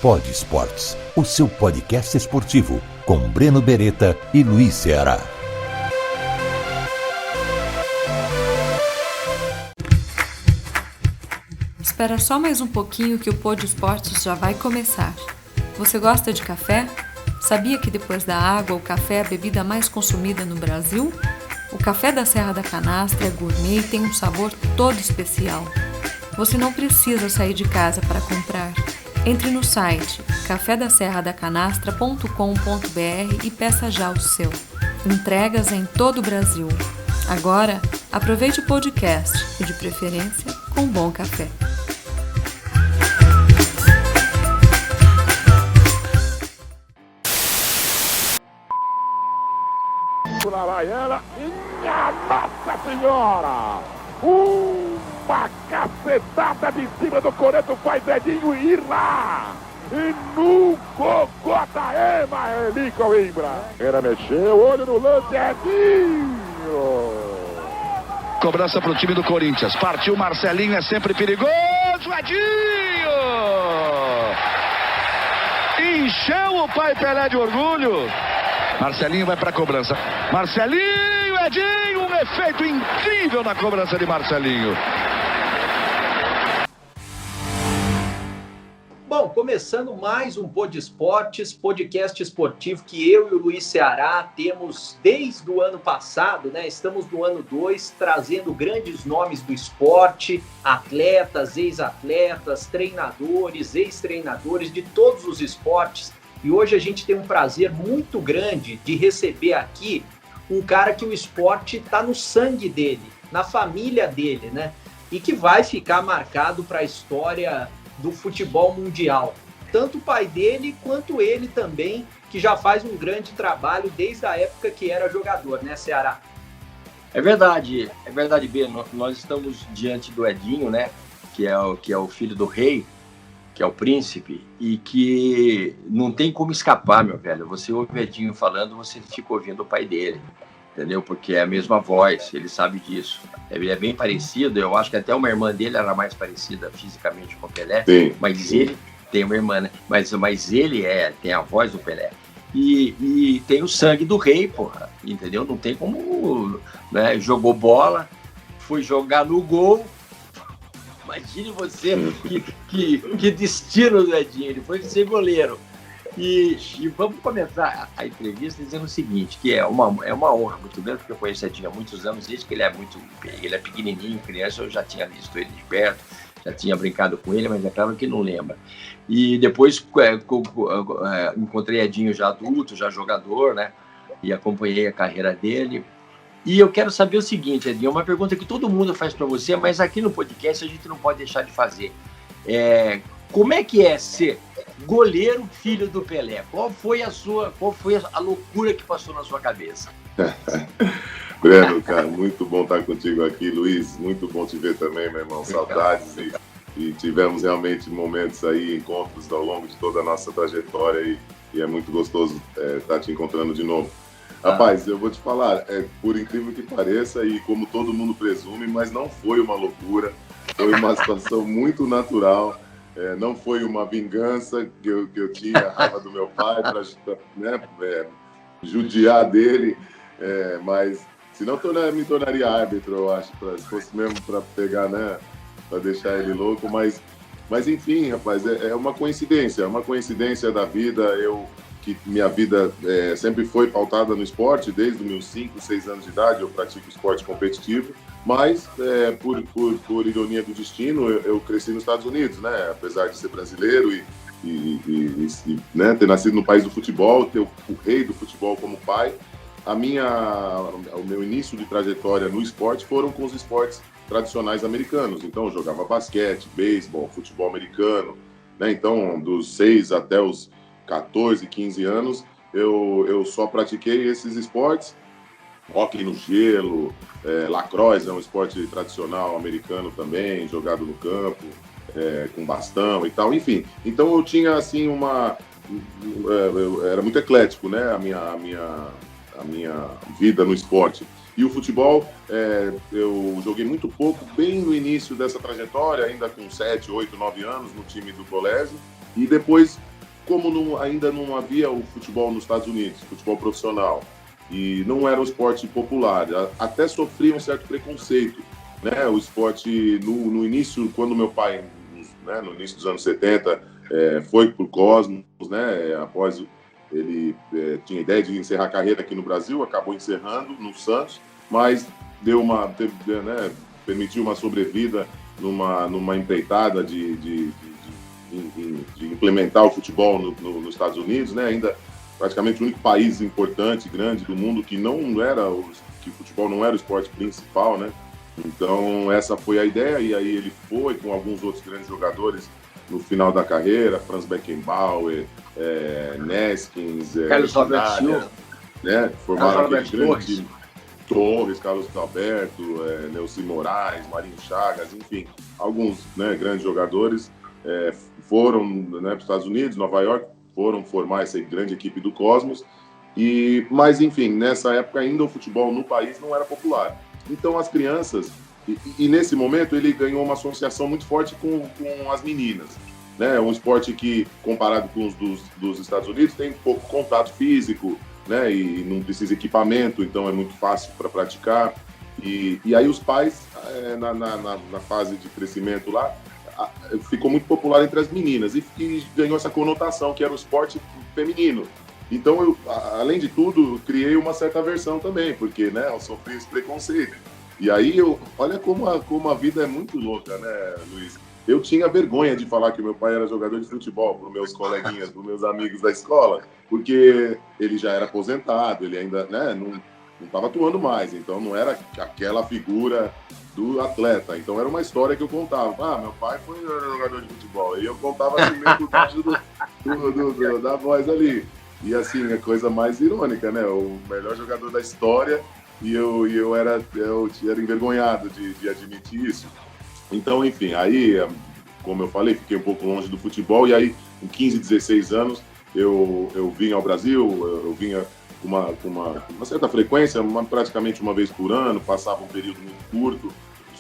Pod Esportes, o seu podcast esportivo, com Breno Beretta e Luiz Ceará. Espera só mais um pouquinho que o Pod Esportes já vai começar. Você gosta de café? Sabia que depois da água, o café é a bebida mais consumida no Brasil? O café da Serra da Canastra é gourmet e tem um sabor todo especial. Você não precisa sair de casa para comprar. Entre no site cafedaserradacanastra.com.br e peça já o seu. Entregas em todo o Brasil. Agora, aproveite o podcast e, de preferência, com bom café. Lá vai ela, minha Nossa Senhora! Uma cacetada de cima do Coreto, faz Edinho ir lá! E no cocô da Ema, Eli Coimbra! Era mexeu, olho no lance, Edinho! Cobrança pro time do Corinthians, partiu Marcelinho, é sempre perigoso, Edinho! Encheu o pai Pelé de orgulho! Marcelinho vai para a cobrança. Marcelinho, Edinho, um efeito incrível na cobrança de Marcelinho. Bom, começando mais um Pod Esportes, podcast esportivo que eu e o Luiz Ceará temos desde o ano passado, né? Estamos no ano 2, trazendo grandes nomes do esporte, atletas, ex-atletas, treinadores, ex-treinadores de todos os esportes. E hoje a gente tem um prazer muito grande de receber aqui um cara que o esporte está no sangue dele, na família dele, né? E que vai ficar marcado para a história do futebol mundial. Tanto o pai dele quanto ele também, que já faz um grande trabalho desde a época que era jogador, né, Ceará? É verdade, B. Nós estamos diante do Edinho, né? Que é o filho do rei, que é o príncipe, e que não tem como escapar, meu velho. Você ouve o Edinho falando, você fica ouvindo o pai dele, entendeu? Porque é a mesma voz, ele sabe disso. Ele é bem parecido, eu acho que até uma irmã dele era mais parecida fisicamente com o Pelé, sim, mas ele tem uma irmã, né? Mas ele tem a voz do Pelé. E tem o sangue do rei, porra, entendeu? Não tem como, né? Jogou bola, foi jogar no gol. Imagine você, que destino do Edinho, ele foi ser goleiro. E vamos começar a entrevista dizendo o seguinte, que é uma honra muito grande, porque eu conheço o Edinho há muitos anos, desde que ele é pequenininho, criança, eu já tinha visto ele de perto, já tinha brincado com ele, mas é claro que não lembra. E depois encontrei Edinho já adulto, já jogador, né? E acompanhei a carreira dele. E eu quero saber o seguinte, Edinho, uma pergunta que todo mundo faz para você, mas aqui no podcast a gente não pode deixar de fazer. Como é que é ser goleiro filho do Pelé? Qual foi a loucura que passou na sua cabeça? Breno, cara, muito bom estar contigo aqui. Luiz, muito bom te ver também, meu irmão. Saudades e tivemos realmente momentos aí, encontros ao longo de toda a nossa trajetória e é muito gostoso estar te encontrando de novo. Rapaz, eu vou te falar, por incrível que pareça, e como todo mundo presume, mas não foi uma loucura, foi uma situação muito natural, não foi uma vingança que eu tinha raiva do meu pai para judiar dele, mas senão eu me tornaria árbitro, eu acho, se fosse mesmo para pegar, né, para deixar ele louco, mas enfim, rapaz, é uma coincidência da vida. Que minha vida sempre foi pautada no esporte, desde os meus 5, 6 anos de idade eu pratico esporte competitivo, mas por ironia do destino, eu cresci nos Estados Unidos, né? Apesar de ser brasileiro e né, ter nascido no país do futebol, ter o rei do futebol como pai, o meu início de trajetória no esporte foram com os esportes tradicionais americanos. Então eu jogava basquete, beisebol, futebol americano, né? Então dos 6 até os 14, 15 anos, eu só pratiquei esses esportes. Hóquei no gelo, lacrosse é um esporte tradicional americano também, jogado no campo, com bastão e tal, enfim. Então eu tinha, assim, era muito eclético, né, a minha vida no esporte. E o futebol, eu joguei muito pouco, bem no início dessa trajetória, ainda com 7, 8, 9 anos, no time do colégio. E depois, como ainda não havia o futebol nos Estados Unidos, futebol profissional, e não era um esporte popular, até sofria um certo preconceito, né? O esporte, no início, quando meu pai, né, no início dos anos 70, foi para o Cosmos, né? Após ele tinha ideia de encerrar a carreira aqui no Brasil, acabou encerrando no Santos, mas permitiu uma sobrevida numa empreitada de implementar o futebol nos Estados Unidos, né? Ainda praticamente o único país importante, grande do mundo que que o futebol não era o esporte principal, né? Então essa foi a ideia, e aí ele foi com alguns outros grandes jogadores no final da carreira, Franz Beckenbauer, Neskins, Carlos Alberto, né? Formaram aquele grande time. Torres, Carlos Alberto, Nelson Moraes, Marinho Chagas, enfim, alguns, né, grandes jogadores foram, né, para os Estados Unidos, Nova York, foram formar essa grande equipe do Cosmos, mas enfim, nessa época ainda o futebol no país não era popular. Então as crianças, e nesse momento ele ganhou uma associação muito forte com as meninas, né? Um esporte que, comparado com os dos Estados Unidos, tem pouco contato físico, né? E não precisa de equipamento, então é muito fácil para praticar. E aí os pais, na fase de crescimento lá, ficou muito popular entre as meninas e ganhou essa conotação que era o esporte feminino. Então eu, além de tudo, criei uma certa aversão também, porque, né, eu sofri esse preconceito. E aí olha como a vida é muito louca, né, Luiz? Eu tinha vergonha de falar que meu pai era jogador de futebol para os meus coleguinhas, para os meus amigos da escola, porque ele já era aposentado, ele ainda, né, não estava atuando mais, então não era aquela figura do atleta. Então era uma história que eu contava. Meu pai foi jogador de futebol. E eu contava assim mesmo da voz ali. E assim, a coisa mais irônica, né? O melhor jogador da história e eu era envergonhado de admitir isso. Então, enfim, aí, como eu falei, fiquei um pouco longe do futebol. E aí, com 15, 16 anos, eu vim ao Brasil, eu vinha com uma certa frequência, praticamente uma vez por ano, passava um período muito curto,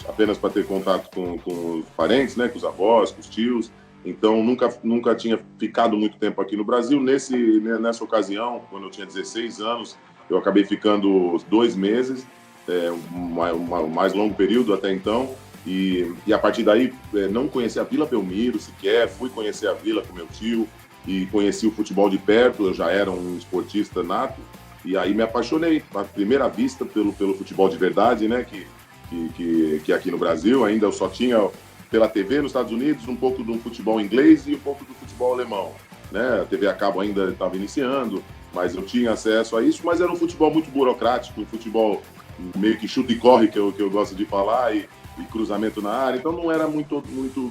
apenas para ter contato com os parentes, né, com os avós, com os tios. Então, nunca tinha ficado muito tempo aqui no Brasil. Nessa ocasião, quando eu tinha 16 anos, eu acabei ficando 2 meses, o mais longo período até então. E a partir daí, não conheci a Vila Belmiro sequer, fui conhecer a Vila com meu tio e conheci o futebol de perto. Eu já era um esportista nato e aí me apaixonei, à primeira vista, pelo futebol de verdade, né, que aqui no Brasil ainda eu só tinha pela TV nos Estados Unidos um pouco do futebol inglês e um pouco do futebol alemão, né? A TV a cabo ainda estava iniciando, mas eu tinha acesso a isso, mas era um futebol muito burocrático, um futebol meio que chuta e corre, que eu gosto de falar, e cruzamento na área, então não era muito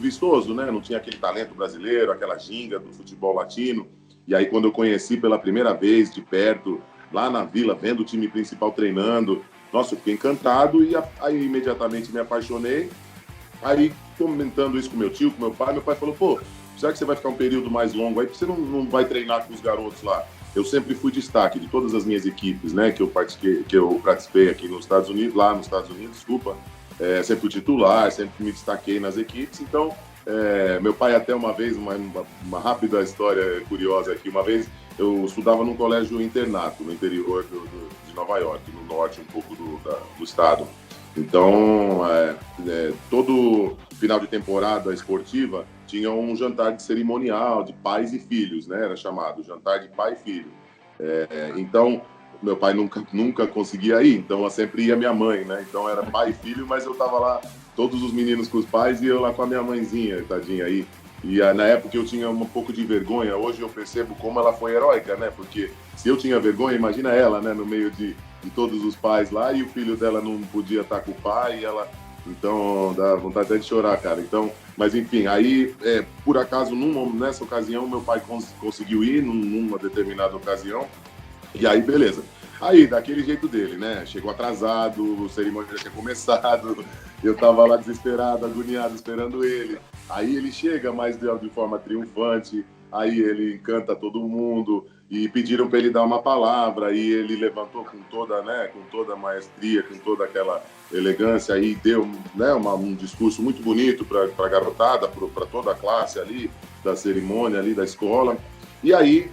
vistoso, né? Não tinha aquele talento brasileiro, aquela ginga do futebol latino. E aí quando eu conheci pela primeira vez de perto, lá na Vila, vendo o time principal treinando, nossa, eu fiquei encantado e aí imediatamente me apaixonei. Aí, comentando isso com meu tio, com meu pai falou, pô, será que você vai ficar um período mais longo aí, porque você não vai treinar com os garotos lá? Eu sempre fui destaque de todas as minhas equipes, né, que eu participei aqui nos Estados Unidos, sempre fui titular, sempre me destaquei nas equipes. Então, meu pai até uma vez, uma rápida história curiosa aqui, uma vez eu estudava num colégio internato no interior de Nova York, no norte um pouco do estado. Então, todo final de temporada esportiva tinha um jantar de cerimonial de pais e filhos, né? Era chamado jantar de pai e filho. Então, meu pai nunca conseguia ir, então eu sempre ia minha mãe, né? Então era pai e filho, mas eu tava lá, todos os meninos com os pais, e eu lá com a minha mãezinha, tadinha aí. E na época eu tinha um pouco de vergonha, hoje eu percebo como ela foi heróica, né? Porque se eu tinha vergonha, imagina ela, né? No meio de todos os pais lá, e o filho dela não podia estar com o pai, e ela... Então, dá vontade até de chorar, cara. Então, mas enfim, aí, por acaso, nessa ocasião, meu pai conseguiu ir, numa determinada ocasião, e aí, beleza. Aí, daquele jeito dele, né? Chegou atrasado, o cerimônia já tinha começado, eu tava lá desesperado, agoniado, esperando ele. Aí ele chega, mas de forma triunfante, aí ele encanta todo mundo, e pediram para ele dar uma palavra, e ele levantou com toda, né, com toda a maestria, com toda aquela elegância, aí deu, né, um discurso muito bonito para a garotada, para toda a classe ali, da cerimônia ali da escola. E aí,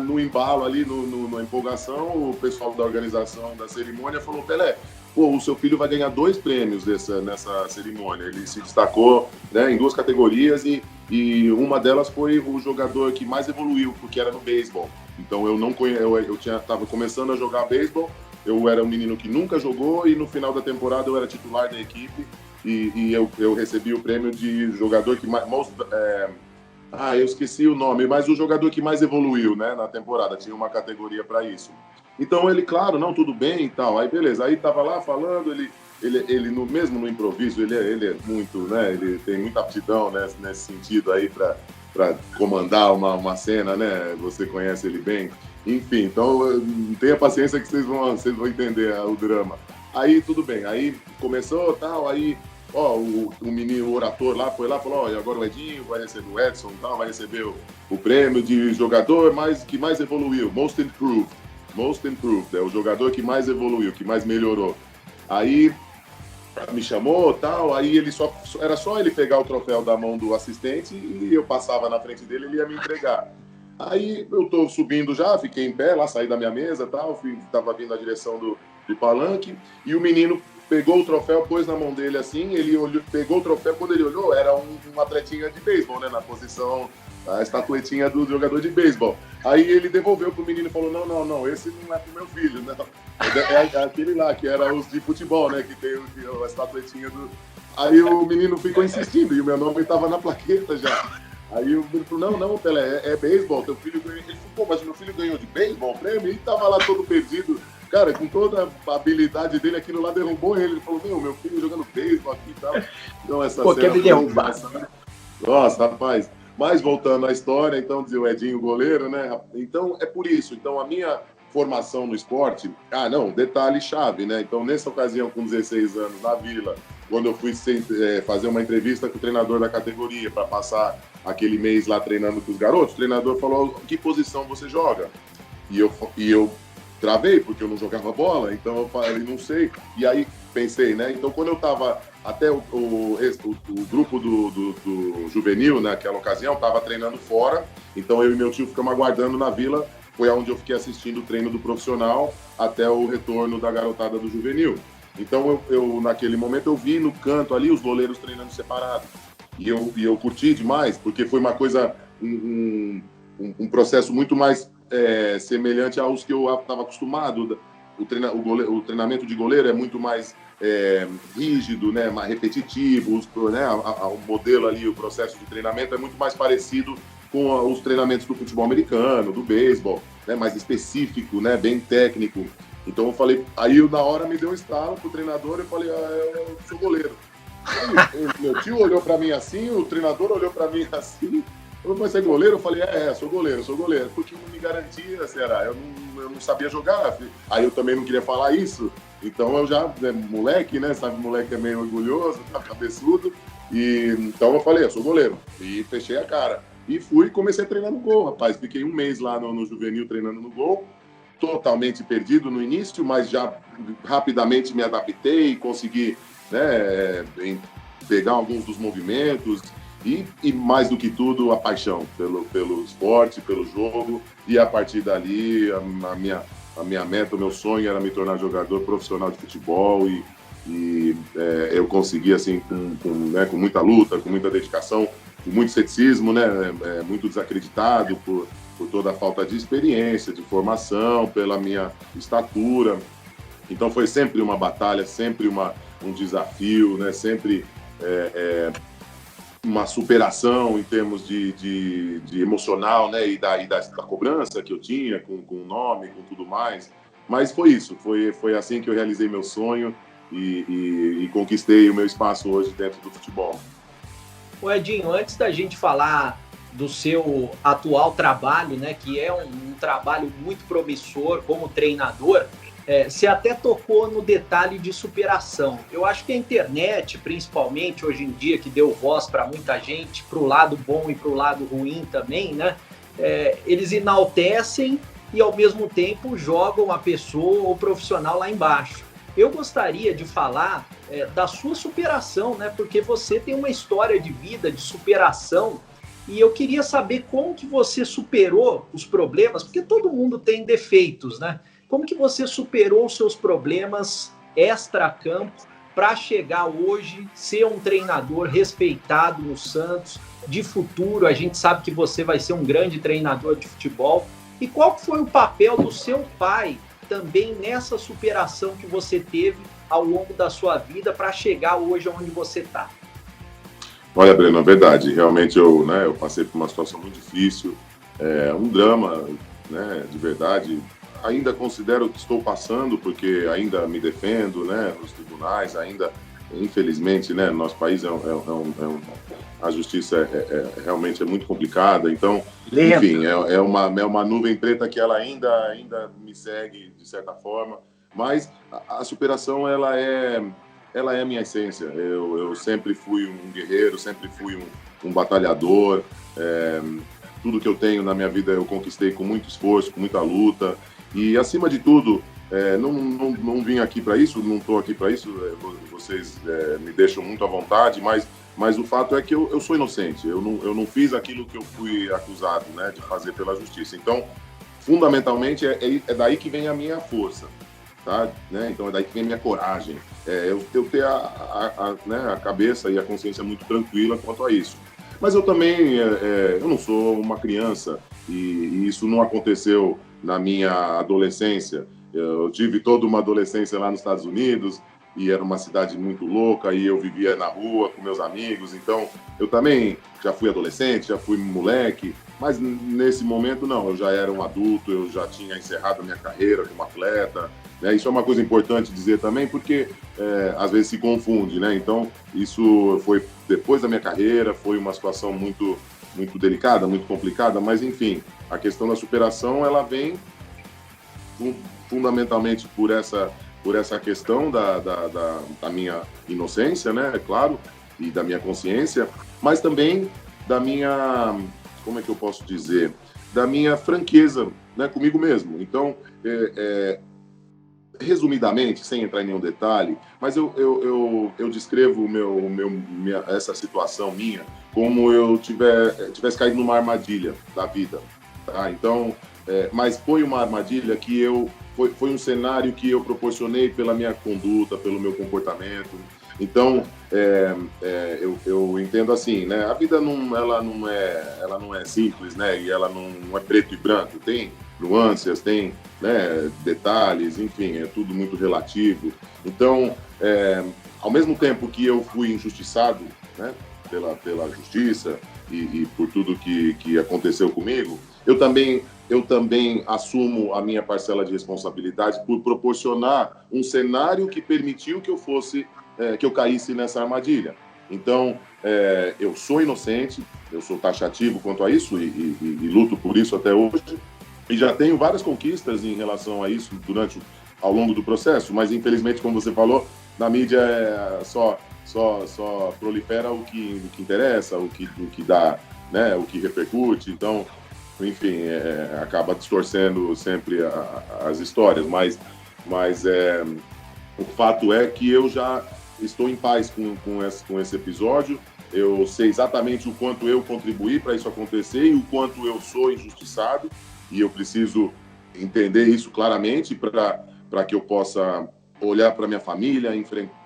no embalo ali, na empolgação, o pessoal da organização da cerimônia falou: Pelé, pô, o seu filho vai ganhar 2 prêmios nessa cerimônia. Ele se destacou, né, em 2 categorias e uma delas foi o jogador que mais evoluiu, porque era no beisebol. Então eu estava começando a jogar beisebol, eu era um menino que nunca jogou e no final da temporada eu era titular da equipe e eu recebi o prêmio de jogador que mais... eu esqueci o nome, mas o jogador que mais evoluiu, né, na temporada, tinha uma categoria para isso. Então ele, claro, não, tudo bem e tal, aí beleza, aí tava lá falando, ele mesmo no improviso, ele é muito, né, ele tem muita aptidão, né, nesse sentido aí para comandar uma cena, né, você conhece ele bem, enfim, então tenha paciência que vocês vão entender o drama. Aí tudo bem, aí começou tal, aí o menino, o orator lá, foi lá e falou: agora o Edinho vai receber, o Edson vai receber o prêmio de jogador que mais evoluiu, Most Improved, é o jogador que mais evoluiu, que mais melhorou. Aí me chamou, tal, aí era só ele pegar o troféu da mão do assistente e eu passava na frente dele, ele ia me entregar. Aí eu tô subindo já, fiquei em pé lá, saí da minha mesa, tal, tava vindo na direção do palanque, e o menino pegou o troféu, pôs na mão dele assim, ele pegou o troféu, quando ele olhou, era um atletinha de beisebol, né, na posição, a estatuetinha do jogador de beisebol. Aí ele devolveu pro menino e falou: não, esse não é pro meu filho, não. É aquele lá, que era os de futebol, né, que tem a estatuetinha do... Aí o menino ficou insistindo, e o meu nome estava na plaqueta já. Aí o menino falou: não, Pelé, é beisebol, teu filho ganhou. Ele falou: pô, mas meu filho ganhou de beisebol, prêmio? E tava lá todo perdido. Cara, com toda a habilidade dele, aquilo lá derrubou ele. Ele falou: meu filho jogando beisebol aqui e tal. Então essa cena... quer me derrubar. Nossa, rapaz. Mas voltando à história, então, dizia o Edinho, goleiro, né? Então, é por isso. Então, a minha formação no esporte... detalhe-chave, né? Então, nessa ocasião, com 16 anos, na Vila, quando eu fui fazer uma entrevista com o treinador da categoria para passar aquele mês lá treinando com os garotos, o treinador falou: que posição você joga? E eu travei, porque eu não jogava bola, então eu falei: não sei. E aí pensei, né? Então, quando eu estava até o grupo do juvenil, naquela ocasião, estava treinando fora, então eu e meu tio ficamos aguardando na Vila, foi onde eu fiquei assistindo o treino do profissional até o retorno da garotada do juvenil. Então, eu naquele momento, eu vi no canto ali os goleiros treinando separados. E eu curti demais, porque foi uma coisa, um processo muito mais semelhante aos que eu estava acostumado. O treinamento de goleiro é muito mais rígido, né, mais repetitivo, né, o modelo ali, o processo de treinamento é muito mais parecido com os treinamentos do futebol americano, do beisebol, né, mais específico, né, bem técnico. Então eu falei, aí na hora me deu um estalo pro treinador, eu falei: eu sou goleiro. Aí, meu tio olhou para mim assim, o treinador olhou para mim assim, falou: mas você é goleiro? Eu falei: sou goleiro, porque não me garantia, será? Eu não sabia jogar, aí eu também não queria falar isso, então eu já, moleque, né, sabe, moleque é meio orgulhoso, tá cabeçudo, e então eu falei: eu sou goleiro, e fechei a cara, e fui e comecei a treinar no gol, rapaz, fiquei um mês lá no juvenil treinando no gol, totalmente perdido no início, mas já rapidamente me adaptei e consegui, né, pegar alguns dos movimentos, e mais do que tudo, a paixão pelo esporte, pelo jogo, e a partir dali a minha meta, o meu sonho era me tornar jogador profissional de futebol, e eu consegui, assim, com muita luta, com muita dedicação, com muito ceticismo, né, muito desacreditado por toda a falta de experiência, de formação, pela minha estatura. Então foi sempre uma batalha, sempre um desafio, né, sempre uma superação em termos de emocional, né, e da cobrança que eu tinha com o nome, com tudo mais. Mas foi isso, foi assim que eu realizei meu sonho e conquistei o meu espaço hoje dentro do futebol. Ô Edinho, antes da gente falar do seu atual trabalho, né, que é um trabalho muito promissor como treinador, Você até tocou no detalhe de superação. Eu acho que a internet, principalmente hoje em dia, que deu voz para muita gente, para o lado bom e para o lado ruim também, né? Eles enaltecem e, ao mesmo tempo, jogam a pessoa ou o profissional lá embaixo. Eu gostaria de falar da sua superação, né? Porque você tem uma história de vida, de superação, e eu queria saber como que você superou os problemas, porque todo mundo tem defeitos, né? Como que você superou os seus problemas extra-campo para chegar hoje, ser um treinador respeitado no Santos, de futuro? A gente sabe que você vai ser um grande treinador de futebol. E qual foi o papel do seu pai também nessa superação que você teve ao longo da sua vida para chegar hoje onde você está? Olha, Breno, é verdade. Realmente eu passei por uma situação muito difícil, um drama, né, de verdade. Ainda considero que estou passando, porque ainda me defendo, né, nos tribunais, ainda, infelizmente, né, no nosso país a justiça realmente é muito complicada. Então, enfim, é uma nuvem preta que ela ainda me segue de certa forma, mas a superação ela é a minha essência. Eu sempre fui um guerreiro, sempre fui um batalhador. Tudo que eu tenho na minha vida eu conquistei com muito esforço, com muita luta. E, acima de tudo, não vim aqui para isso, não estou aqui para isso, vocês me deixam muito à vontade, mas o fato é que eu sou inocente, eu não fiz aquilo que eu fui acusado, né, de fazer pela justiça. Então, fundamentalmente, é daí que vem a minha força, tá? Né? Então, é daí que vem a minha coragem, eu ter a cabeça e a consciência muito tranquila quanto a isso. Mas eu também, eu não sou uma criança e isso não aconteceu na minha adolescência. Eu tive toda uma adolescência lá nos Estados Unidos e era uma cidade muito louca e eu vivia na rua com meus amigos. Então, eu também já fui adolescente, já fui moleque, mas nesse momento não, eu já era um adulto, eu já tinha encerrado a minha carreira como atleta, né? Isso é uma coisa importante dizer também, porque às vezes se confunde, né? Então, isso foi depois da minha carreira, foi uma situação muito delicada, muito complicada, mas enfim, a questão da superação, ela vem fundamentalmente por essa questão da minha inocência, né, é claro, e da minha consciência, mas também da minha, como é que eu posso dizer, da minha franqueza, né, comigo mesmo. Então, resumidamente, sem entrar em nenhum detalhe, mas eu descrevo essa situação minha como eu tivesse caído numa armadilha da vida, tá? Então, mas foi uma armadilha que foi um cenário que eu proporcionei pela minha conduta, pelo meu comportamento. Então, eu entendo assim, né? A vida ela não é simples, né? E ela não é preto e branco. Tem nuances, tem, né, detalhes, enfim, é tudo muito relativo. Então, ao mesmo tempo que eu fui injustiçado, né, pela justiça e por tudo que aconteceu comigo, eu também assumo a minha parcela de responsabilidade por proporcionar um cenário que permitiu que eu caísse nessa armadilha. Então, eu sou inocente, eu sou taxativo quanto a isso e luto por isso até hoje. E já tenho várias conquistas em relação a isso ao longo do processo, mas infelizmente, como você falou, na mídia só prolifera o que interessa, o que dá, né, o que repercute. Então, enfim, acaba distorcendo sempre as histórias, mas o fato é que eu já estou em paz com esse episódio. Eu sei exatamente o quanto eu contribuí para isso acontecer e o quanto eu sou injustiçado, e eu preciso entender isso claramente para que eu possa olhar para minha família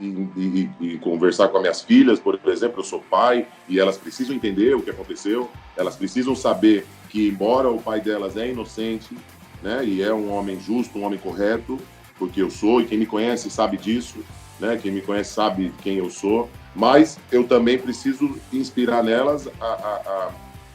e conversar com as minhas filhas, por exemplo. Eu sou pai e elas precisam entender o que aconteceu, elas precisam saber que, embora o pai delas é inocente, né, e é um homem justo, um homem correto, porque eu sou, e quem me conhece sabe disso, né, quem me conhece sabe quem eu sou, mas eu também preciso inspirar nelas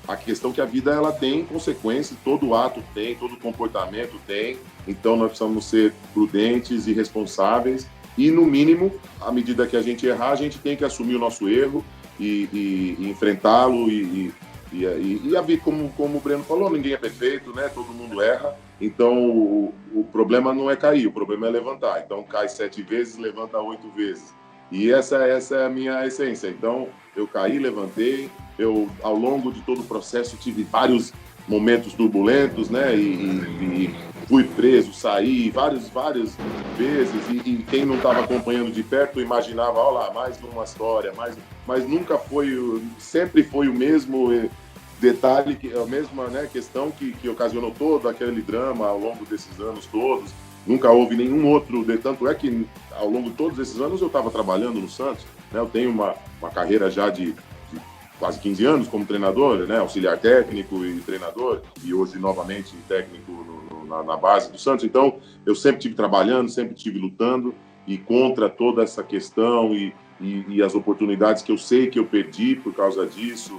a questão que a vida ela tem consequências, todo ato tem, todo comportamento tem, então nós precisamos ser prudentes e responsáveis e, no mínimo, à medida que a gente errar, a gente tem que assumir o nosso erro e enfrentá-lo e E a vida, como o Breno falou, ninguém é perfeito, né? Todo mundo erra. Então, o problema não é cair, o problema é levantar. Então, cai 7 vezes, levanta 8 vezes. E essa é a minha essência. Então, eu caí, levantei. Eu, ao longo de todo o processo, tive vários momentos turbulentos, né? E fui preso, saí várias vezes. E quem não estava acompanhando de perto imaginava, olha lá, mais uma história, mas nunca foi, sempre foi o mesmo detalhe, a mesma, né, questão que ocasionou todo aquele drama ao longo desses anos todos. Nunca houve nenhum outro, tanto é que ao longo de todos esses anos eu estava trabalhando no Santos, né? Eu tenho uma carreira já de quase 15 anos como treinador, né? Auxiliar técnico e treinador, e hoje novamente técnico na base do Santos. Então, eu sempre estive trabalhando, sempre estive lutando e contra toda essa questão e as oportunidades que eu sei que eu perdi por causa disso,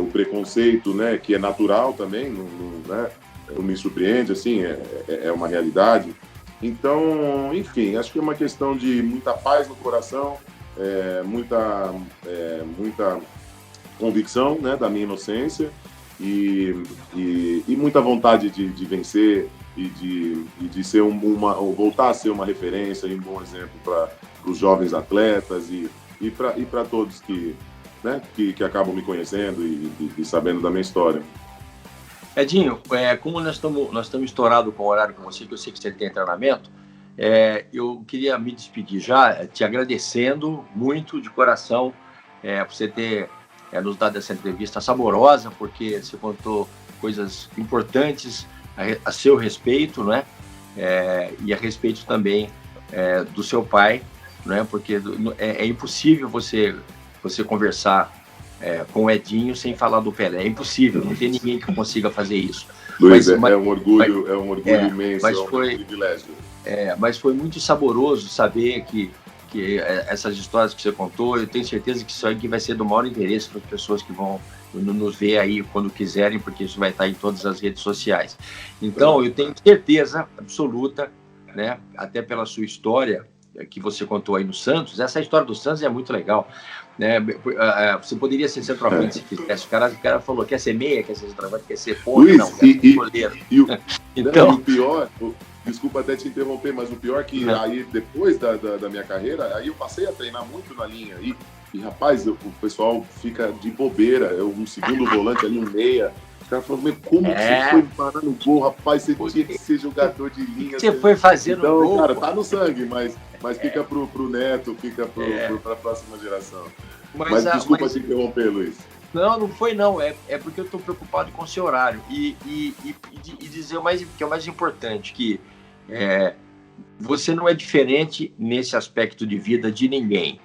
o preconceito, né? Que é natural também, né? Não me surpreende, assim, é uma realidade. Então, enfim, acho que é uma questão de muita paz no coração, muita convicção, né, da minha inocência e muita vontade de vencer e de ser voltar a ser uma referência e um bom exemplo para os jovens atletas e para todos que acabam me conhecendo e sabendo da minha história. Edinho, como nós estamos estourados com o horário com você, que eu sei que você tem treinamento, eu queria me despedir já, te agradecendo muito de coração por você ter nos dado essa entrevista saborosa, porque você contou coisas importantes a seu respeito, né? E a respeito também do seu pai, né? Porque é impossível você conversar com o Edinho sem falar do Pelé. É impossível, não tem ninguém que consiga fazer isso. Luiz, é um orgulho imenso, um privilégio. Mas foi muito saboroso saber que essas histórias que você contou, eu tenho certeza que isso aqui vai ser do maior interesse para as pessoas que vão nos ver aí quando quiserem, porque isso vai estar em todas as redes sociais. Então, eu tenho certeza absoluta, né, até pela sua história que você contou aí no Santos, essa história do Santos é muito legal, né? Você poderia ser centroavante se quisesse. O cara falou, quer ser meia, quer ser centroavante, quer ser ponta, Luiz, não, quer ser goleiro. Então, o pior... Desculpa até te interromper, mas o pior é que aí, depois da minha carreira, aí eu passei a treinar muito na linha. E rapaz, o pessoal fica de bobeira. Um segundo volante ali, um meia. Os caras falam, como que você foi parar no gol, rapaz? Você tinha que ser jogador de linha. Você foi fazer no gol? Então, cara, tá no sangue, mas fica pro neto, fica pra próxima geração. Mas desculpa te interromper, Luiz. Não foi não. É porque eu estou preocupado com o seu horário. E dizer que é o mais importante, que você não é diferente nesse aspecto de vida de ninguém,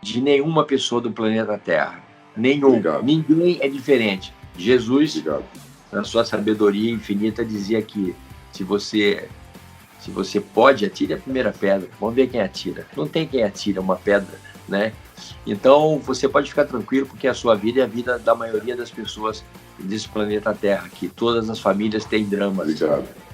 de nenhuma pessoa do planeta Terra. Ninguém é diferente. Jesus, na sua sabedoria infinita, dizia que se você pode, atire a primeira pedra. Vamos ver quem atira. Não tem quem atira uma pedra, né? Então, você pode ficar tranquilo, porque a sua vida é a vida da maioria das pessoas desse planeta Terra, que todas as famílias têm dramas.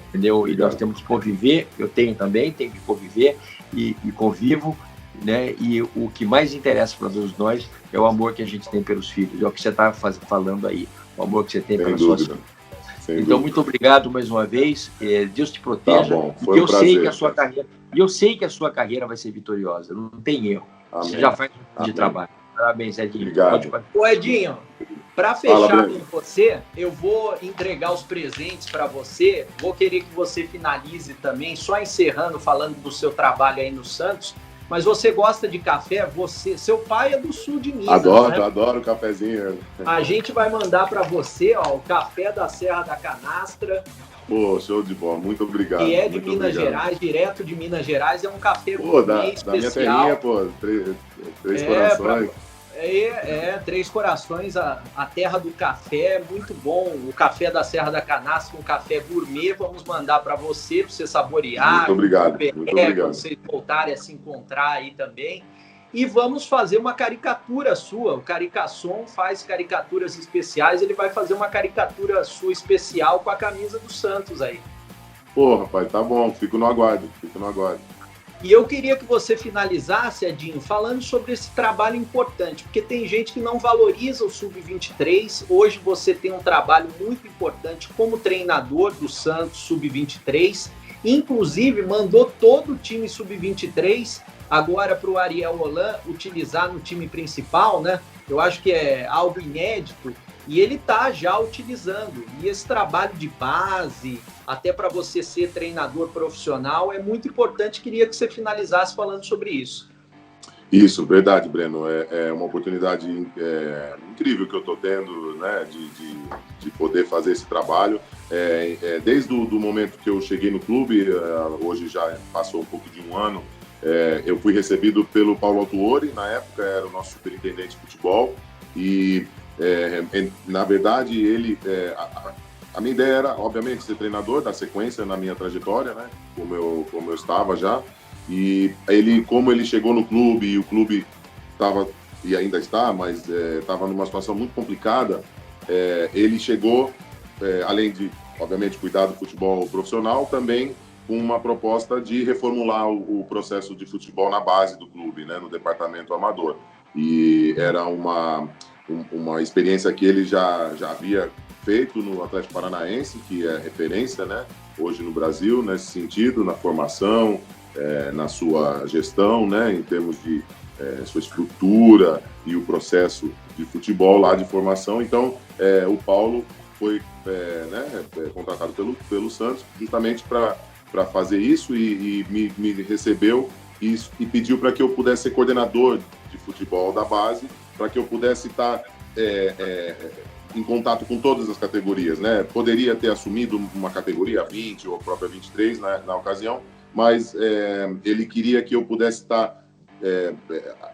Entendeu? E nós temos que conviver, eu tenho que conviver e convivo, né? E o que mais interessa para todos nós é o amor que a gente tem pelos filhos, é o que você está falando aí, o amor que você tem pelas suas filhas. Então, muito obrigado mais uma vez, Deus te proteja, tá bom, porque eu sei que a sua carreira vai ser vitoriosa, não tem erro. Amém. Você já faz um de trabalho. Parabéns, Edinho. Obrigado. Ô, Edinho, para fechar com você, eu vou entregar os presentes para você. Vou querer que você finalize também, só encerrando, falando do seu trabalho aí no Santos. Mas você gosta de café? Seu pai é do sul de Minas, Adoro o cafezinho. A gente vai mandar para você, o café da Serra da Canastra. Pô, show de bola, muito obrigado. Que é de Minas Gerais, direto de Minas Gerais, é um café da minha terrinha, Três Corações. Três Corações, a terra do café, muito bom. O café da Serra da Canastra, um café gourmet, vamos mandar para você saborear. Muito obrigado. Para vocês voltarem a se encontrar aí também. E vamos fazer uma caricatura sua. O Caricasson faz caricaturas especiais, ele vai fazer uma caricatura sua especial com a camisa do Santos aí. Pô, rapaz, tá bom, fico no aguardo. E eu queria que você finalizasse, Edinho, falando sobre esse trabalho importante, porque tem gente que não valoriza o Sub-23. Hoje você tem um trabalho muito importante como treinador do Santos Sub-23, inclusive mandou todo o time Sub-23 agora para o Ariel Holan utilizar no time principal, né? Eu acho que é algo inédito e ele está já utilizando. E esse trabalho de base, até para você ser treinador profissional, é muito importante. Queria que você finalizasse falando sobre isso. Isso, verdade, Breno. É uma oportunidade incrível que eu estou tendo, né, de poder fazer esse trabalho. Desde o momento que eu cheguei no clube, hoje já passou um pouco de um ano, eu fui recebido pelo Paulo Autuori, na época era o nosso superintendente de futebol, e na verdade ele... A minha ideia era, obviamente, ser treinador, dar sequência na minha trajetória, né? Como eu estava já. E como ele chegou no clube, e o clube estava, e ainda está, mas estava numa situação muito complicada, ele chegou, além de, obviamente, cuidar do futebol profissional, também com uma proposta de reformular o processo de futebol na base do clube, né? No departamento amador. E era uma experiência que ele já havia feito no Atlético Paranaense, que é referência, né, hoje no Brasil, nesse sentido, na formação, na sua gestão, né, em termos de sua estrutura e o processo de futebol lá de formação. Então, o Paulo foi contratado pelo Santos justamente para fazer isso e me recebeu e pediu para que eu pudesse ser coordenador de futebol da base, para que eu pudesse estar em contato com todas as categorias, né? Poderia ter assumido uma categoria 20 ou a própria 23 na ocasião, mas ele queria que eu pudesse estar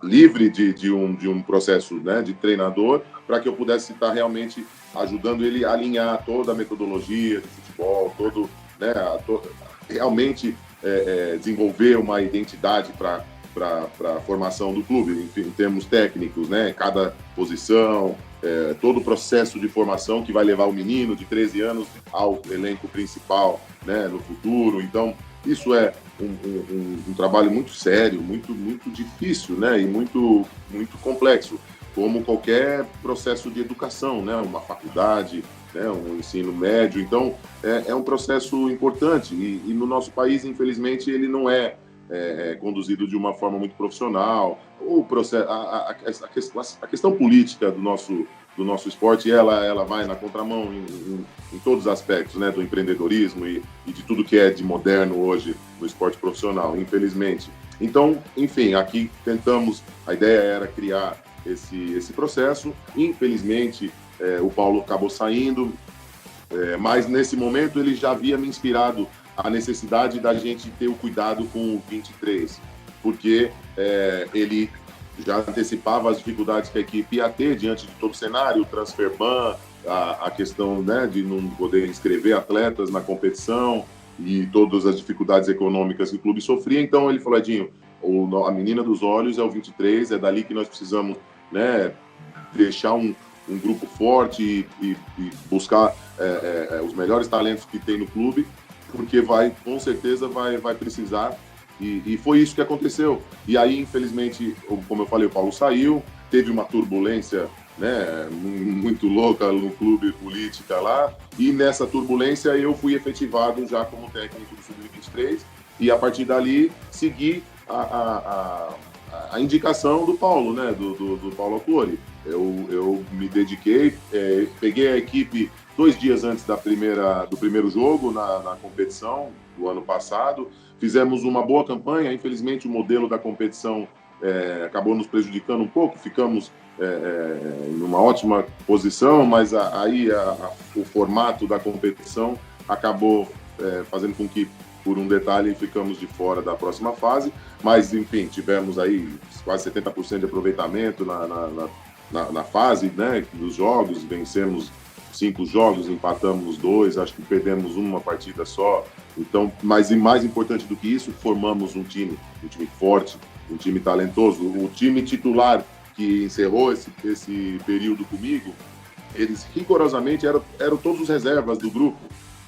livre de um processo, né, de treinador, para que eu pudesse estar realmente ajudando ele a alinhar toda a metodologia de futebol, realmente desenvolver uma identidade para a formação do clube, em termos técnicos, né? Cada posição, todo o processo de formação que vai levar o menino de 13 anos ao elenco principal, né, no futuro. Então, isso é um trabalho muito sério, muito, muito difícil, né, e muito, muito complexo, como qualquer processo de educação, né, uma faculdade, né, um ensino médio. Então, é um processo importante e no nosso país, infelizmente, ele não é conduzido de uma forma muito profissional. O processo, a questão política do nosso esporte, ela vai na contramão em todos os aspectos, né, do empreendedorismo e de tudo que é de moderno hoje no esporte profissional, infelizmente. Então, enfim, aqui a ideia era criar esse processo. Infelizmente, o Paulo acabou saindo, mas nesse momento ele já havia me inspirado a necessidade da gente ter o cuidado com o 23, porque ele já antecipava as dificuldades que a equipe ia ter diante de todo o cenário, o transfer ban, a questão, né, de não poder inscrever atletas na competição e todas as dificuldades econômicas que o clube sofria. Então ele falou: Edinho, a menina dos olhos é o 23, é dali que nós precisamos, né, deixar um grupo forte e buscar os melhores talentos que tem no clube, porque com certeza vai precisar, e foi isso que aconteceu. E aí, infelizmente, como eu falei, o Paulo saiu, teve uma turbulência, né, muito louca no clube, política lá, e nessa turbulência eu fui efetivado já como técnico do Sub-23, e a partir dali segui a indicação do Paulo, né, do Paulo Autuori. Eu me dediquei, peguei a equipe 2 dias antes do primeiro jogo na competição do ano passado. Fizemos uma boa campanha. Infelizmente, o modelo da competição acabou nos prejudicando um pouco. Ficamos numa ótima posição, mas aí o formato da competição acabou fazendo com que, por um detalhe, ficamos de fora da próxima fase. Mas, enfim, tivemos aí quase 70% de aproveitamento na fase, né, dos jogos. Vencemos 5 jogos, empatamos 2, acho que perdemos uma partida só. Então, mas mais importante do que isso, formamos um time forte, um time talentoso. O time titular que encerrou esse período comigo, eles rigorosamente eram todos os reservas do grupo.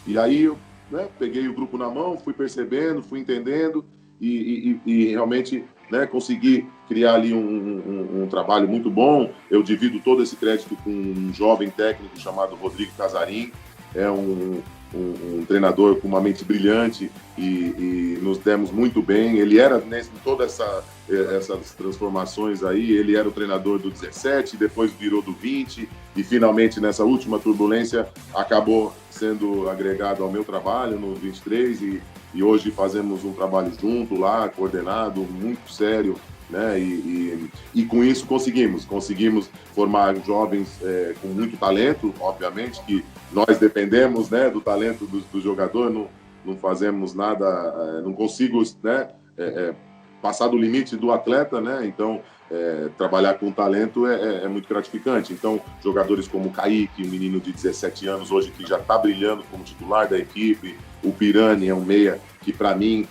E aí eu, né, peguei o grupo na mão, fui percebendo, fui entendendo, e realmente, né, conseguir criar ali um trabalho muito bom. Eu divido todo esse crédito com um jovem técnico chamado Rodrigo Casarim, é um treinador com uma mente brilhante e nos demos muito bem. Ele era, em todas essas transformações aí, ele era o treinador do 17, depois virou do 20 e finalmente nessa última turbulência acabou sendo agregado ao meu trabalho no 23 e hoje fazemos um trabalho junto lá, coordenado, muito sério, né? E com isso conseguimos formar jovens com muito talento, obviamente, que nós dependemos, né, do talento do jogador, não fazemos nada, não consigo, né, passar do limite do atleta, né? Então, trabalhar com talento é muito gratificante. Então, jogadores como o Kaique, um menino de 17 anos hoje que já está brilhando como titular da equipe, o Pirani é um meia que, para mim,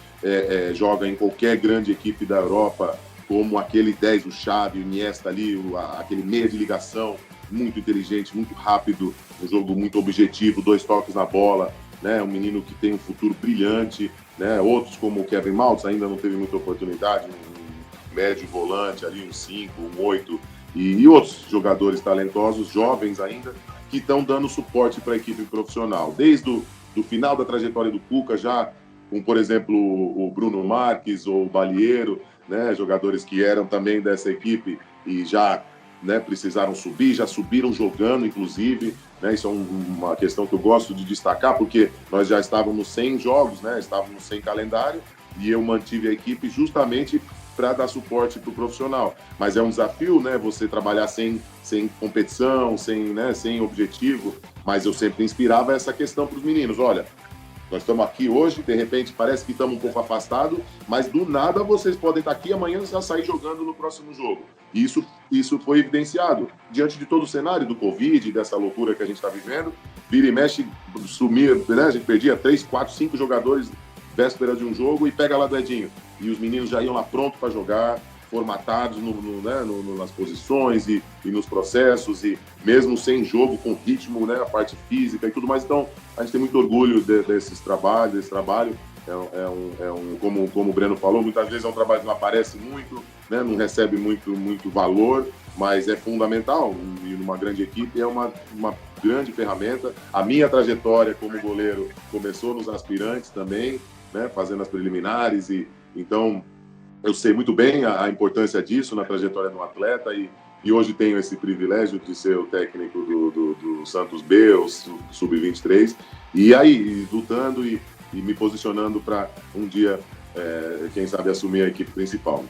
joga em qualquer grande equipe da Europa, como aquele 10, o Xavi, o Iniesta ali, aquele meia de ligação, muito inteligente, muito rápido, um jogo muito objetivo, 2 toques na bola, né? Um menino que tem um futuro brilhante, né? Outros como o Kevin Maltz ainda não teve muita oportunidade, um médio volante ali, um 5, um 8, e outros jogadores talentosos, jovens ainda, que estão dando suporte para a equipe profissional. Desde o final da trajetória do Cuca, já com, por exemplo, o Bruno Marques ou o Balieiro, né? Jogadores que eram também dessa equipe e já, né, precisaram subir, já subiram jogando, inclusive, né? Isso é uma questão que eu gosto de destacar, porque nós já estávamos sem jogos, né? Estávamos sem calendário, e eu mantive a equipe justamente para dar suporte para o profissional. Mas é um desafio, né? Você trabalhar sem competição, sem objetivo, mas eu sempre inspirava essa questão para os meninos. Olha, nós estamos aqui hoje, de repente parece que estamos um pouco afastados, mas do nada vocês podem estar aqui amanhã já sair jogando no próximo jogo. E isso foi evidenciado. Diante de todo o cenário do Covid, dessa loucura que a gente está vivendo, vira e mexe, sumia, né? A gente perdia 3, 4, 5 jogadores véspera de um jogo e pega lá do Edinho. E os meninos já iam lá prontos para jogar, formatados nas posições e nos processos, e mesmo sem jogo, com ritmo, né, a parte física e tudo mais. Então, a gente tem muito orgulho desse trabalho. Como o Breno falou, muitas vezes é um trabalho que não aparece muito, né, não recebe muito valor, mas é fundamental, e numa grande equipe é uma grande ferramenta. A minha trajetória como goleiro começou nos aspirantes também, né, fazendo as preliminares, e então eu sei muito bem a importância disso na trajetória de um atleta, e hoje tenho esse privilégio de ser o técnico do Santos B, o Sub-23, e aí lutando e me posicionando para um dia, quem sabe, assumir a equipe principal.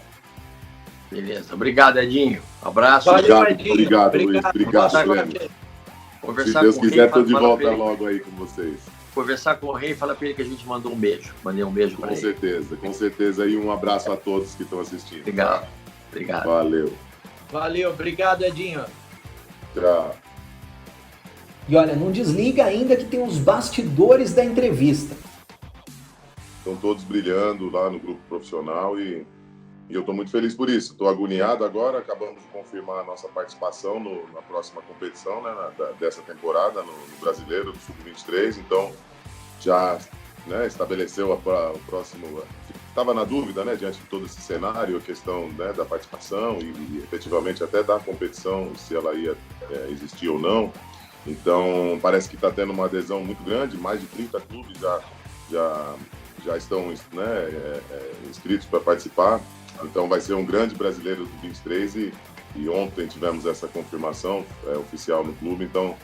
Beleza, obrigado, Edinho. Abraço. Obrigado, Luiz. Obrigado, Breno. Se Deus quiser, estou de volta logo aí com vocês. Conversar com o Rei, fala para ele que a gente mandou um beijo. Mandei um beijo para ele. Com certeza. E um abraço a todos que estão assistindo. Obrigado. Tá? Obrigado. Valeu, obrigado, Edinho. Tchau. E olha, não desliga ainda que tem os bastidores da entrevista. Estão todos brilhando lá no grupo profissional e eu estou muito feliz por isso. Estou agoniado agora, acabamos de confirmar a nossa participação na próxima competição, né, dessa temporada, no Brasileiro do Sub-23, então já, né, estabeleceu o próximo... Estava na dúvida, né, diante de todo esse cenário, a questão, né, da participação e efetivamente até da competição, se ela ia existir ou não. Então, parece que está tendo uma adesão muito grande, mais de 30 clubes já estão, né, inscritos para participar. Então vai ser um grande brasileiro do 23 e ontem tivemos essa confirmação oficial no clube, então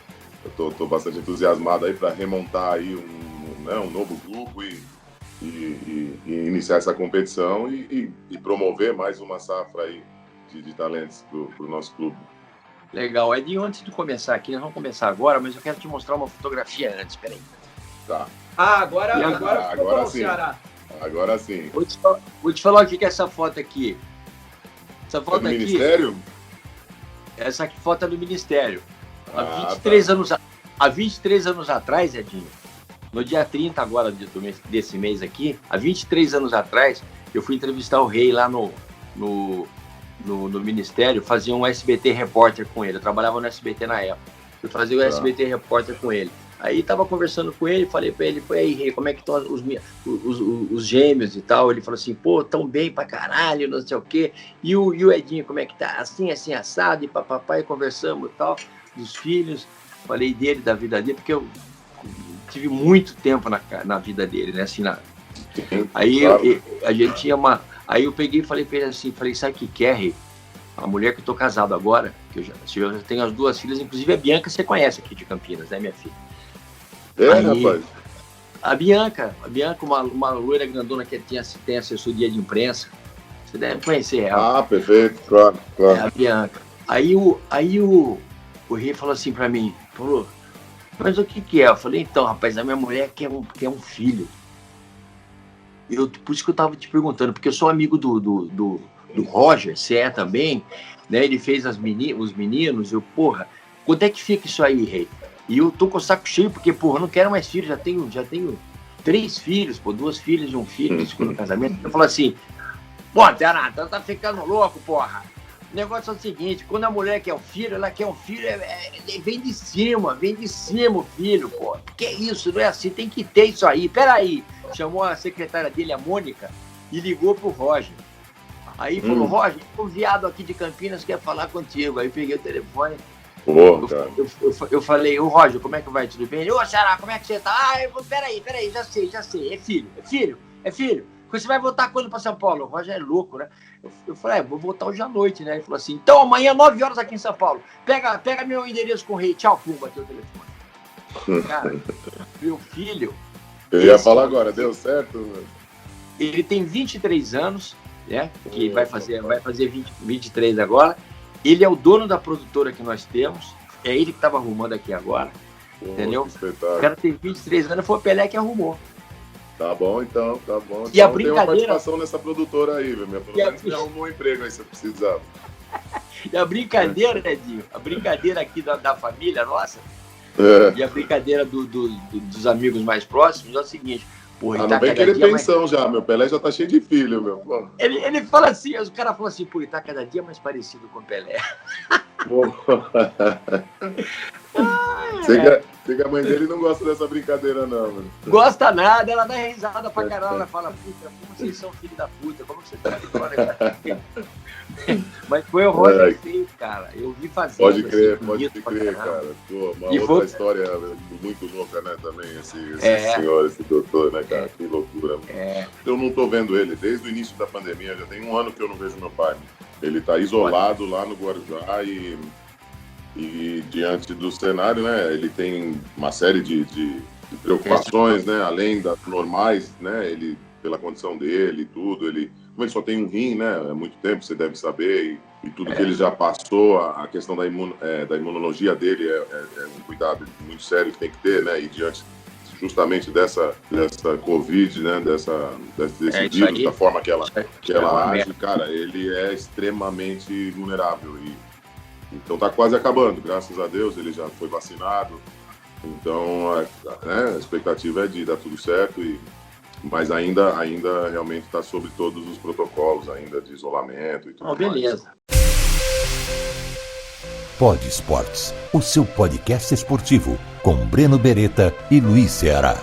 eu estou bastante entusiasmado aí para remontar aí um novo grupo e iniciar essa competição e promover mais uma safra aí de talentos para o nosso clube. Legal. Edinho, antes de começar aqui, nós vamos começar agora, mas eu quero te mostrar uma fotografia antes, peraí. Tá. Agora sim. Ceará. Agora sim. Vou te falar o que é essa foto aqui. Essa foto do aqui, Ministério? Essa aqui, foto é do Ministério. Há 23 anos atrás, Edinho, no dia 30 agora desse mês aqui, há 23 anos atrás, eu fui entrevistar o Rei lá no Ministério, fazia um SBT Repórter com ele. Eu trabalhava no SBT na época. Eu fazia o SBT Repórter com ele. Aí tava conversando com ele, falei pra ele, pô, aí, Rei, como é que estão os gêmeos e tal? Ele falou assim, pô, tão bem pra caralho, não sei o quê. E o Edinho, como é que tá? Assim, assado, e papai, conversamos e tal, dos filhos. Falei dele, da vida dele, porque eu tive muito tempo na vida dele, né? Assim, aí a gente tinha uma... Aí eu peguei e falei pra ele assim, sabe o que é, Rei? A mulher que eu tô casado agora, que eu já tenho as 2 filhas, inclusive a Bianca, você conhece aqui de Campinas, né, minha filha? Aí, rapaz. A Bianca, uma loira grandona que tem assessoria de imprensa. Você deve conhecer ela. Ah, perfeito, claro. É a Bianca. Aí o Rei falou assim pra mim, falou, mas o que é? Eu falei, então, rapaz, a minha mulher quer um filho. Por isso que eu tava te perguntando, porque eu sou amigo do Roger, você é também, né? Ele fez os meninos, porra, quando é que fica isso aí, Rei? E eu tô com o saco cheio, porque, porra, eu não quero mais filhos, já tenho 3 filhos, 2 filhas e um filho no segundo casamento. Eu falo assim, pô, Renato, tá ficando louco, porra. O negócio é o seguinte, quando a mulher quer um filho, ela quer um filho, vem de cima o filho, pô. Que isso, não é assim, tem que ter isso aí. Peraí, chamou a secretária dele, a Mônica, e ligou pro Roger. Aí falou, Roger, um viado aqui de Campinas quer falar contigo. Aí peguei o telefone. Eu falei, ô Roger, como é que vai? Tudo bem? Ô, Xará, como é que você tá? Peraí, já sei. É filho. Você vai voltar quando pra São Paulo? O Roger é louco, né? Eu falei, vou voltar hoje à noite, né? Ele falou assim, então amanhã, 9 horas aqui em São Paulo. Pega meu endereço com o Rei. Tchau, pum, bateu o telefone. Cara, meu filho... Eu ia falar agora, deu certo? Mano? Ele tem 23 anos, né? Que vai fazer 23 agora. Ele é o dono da produtora que nós temos. É ele que estava arrumando aqui agora. Entendeu? O cara tem 23 anos, foi o Pelé que arrumou. Tá bom, então, tá bom. E então, a brincadeira... tem uma participação nessa produtora aí, viu? Pelo menos me arrumou um emprego aí, se eu precisar. E a brincadeira, Edinho, a brincadeira aqui da família nossa, e a brincadeira dos amigos mais próximos é o seguinte... Porra, não vem querer pensão já, meu Pelé já tá cheio de filho, meu. Pô. Ele fala assim, os caras falam assim, pô, ele tá cada dia mais parecido com o Pelé. Sei que a mãe dele não gosta dessa brincadeira, não, mano. Gosta nada, ela dá risada pra caralho, ela fala, puta, como vocês são filho da puta, como você tá agora? Mas foi o Roger que fez, cara. Eu vi fazer. Pode crer, cara. Pô, uma outra história muito louca, né, também, esse senhor, esse doutor, né, cara? Que loucura. Eu não tô vendo ele desde o início da pandemia, já tem 1 ano que eu não vejo meu pai. Ele tá isolado lá no Guarujá e diante do cenário, né, ele tem uma série de preocupações, né, além das normais, né, ele, pela condição dele e tudo, como ele só tem um rim, né, há muito tempo, você deve saber, e tudo que ele já passou, a questão da imunologia dele é um cuidado muito sério que tem que ter, né, e diante justamente dessa Covid, né, desse vírus, da forma que ela age, cara, ele é extremamente vulnerável então tá quase acabando, graças a Deus, ele já foi vacinado, então a expectativa é de dar tudo certo, mas ainda realmente está sobre todos os protocolos ainda de isolamento e tudo mais. Beleza. Pod Esportes, o seu podcast esportivo, com Breno Beretta e Luiz Ceará.